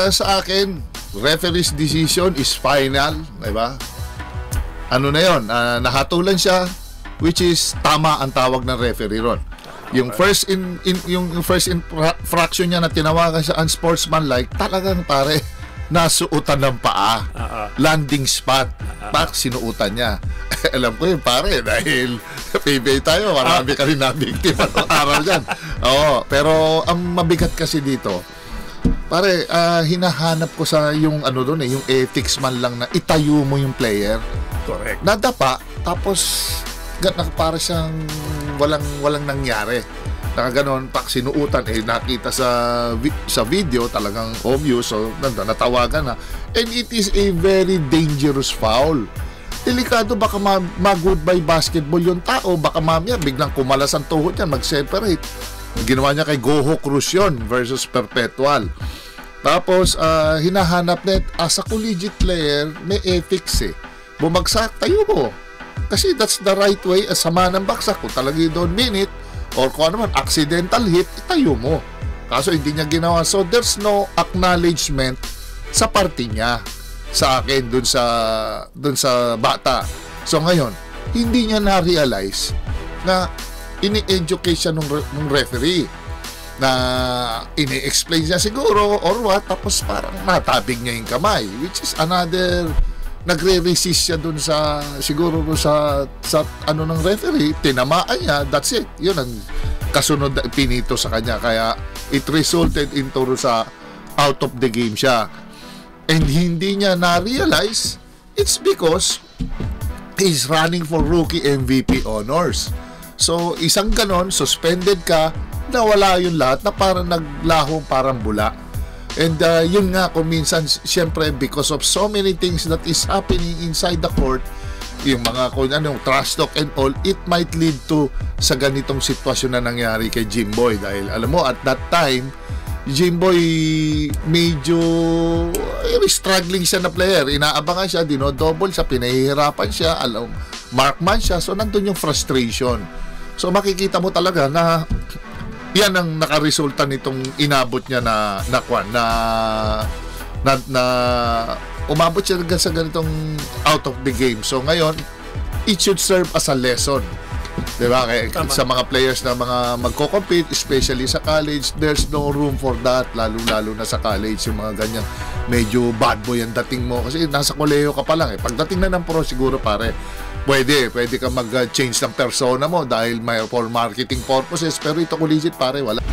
Sa akin, referee's decision is final, di ba? Ano na yon? Nahatulan siya, which is tama ang tawag ng referee ron. Yung first infraction niya na tinawagan sa unsportsmanlike, talagang pare, nasuutan ng paa. Landing spot. Bak, sinuutan niya. Alam ko yun, pare, dahil PBA tayo, marami ka rin na-victim at araw dyan. Oo, pero ang mabigat kasi dito, pare, hinahanap ko sa yung ano doon yung ethics man lang na itayo mo yung player. Correct. Nadapa, tapos para siyang walang nangyari. Nakaganon, pak sinuutan, nakita sa video, talagang obvious, so natawagan na. And it is a very dangerous foul. Delikado, baka mag-goodbye basketball yung tao, baka mamaya biglang kumalas ang tuhod niya, mag-separate. Ginawa niya kay Goho Cruz yun versus Perpetual. Tapos, hinahanap net, as a collegiate player, may ethics Bumagsak, tayo mo. Kasi that's the right way, sama ng baksak. Kung talagang doon minute, or kung ano man, accidental hit, itayo mo. Kaso hindi niya ginawa. So, there's no acknowledgement sa parte niya sa akin, dun sa bata. So, ngayon, hindi niya na-realize na ini-educate siya nung referee, na ini-explain niya siguro or what, tapos parang natabig niya yung kamay, which is another, nagre-resist siya dun sa siguro sa ano ng referee, tinamaan niya, that's it, yun ang kasunod na pinito sa kanya, kaya it resulted into sa out of the game siya, and hindi niya na-realize it's because he's running for rookie MVP honors. So, isang ganon, suspended ka, nawala yung lahat na parang naglahong parang bula. And yun nga, kung minsan, syempre, because of so many things that is happening inside the court, yung mga, kung ano, trash talk and all, it might lead to sa ganitong sitwasyon na nangyari kay Jimboy. Dahil, alam mo, at that time, Jimboy medyo struggling siya na player. Inaabangan siya, dinodouble siya, pinahihirapan siya, markman siya, so nandun yung frustration. So makikita mo talaga na yan ang nakaresulta nitong inabot niya na umabot siya sa ganitong out of the game. So ngayon, it should serve as a lesson. Diba? Sa mga players na mga magko-compete, especially sa college, there's no room for that, lalo na sa college, yung mga ganyan medyo bad boy ang dating mo kasi nasa kolehiyo ka pa lang pagdating na ng pro siguro pare pwede ka mag-change ng persona mo dahil may for marketing purposes, pero ito collegiate pare wala.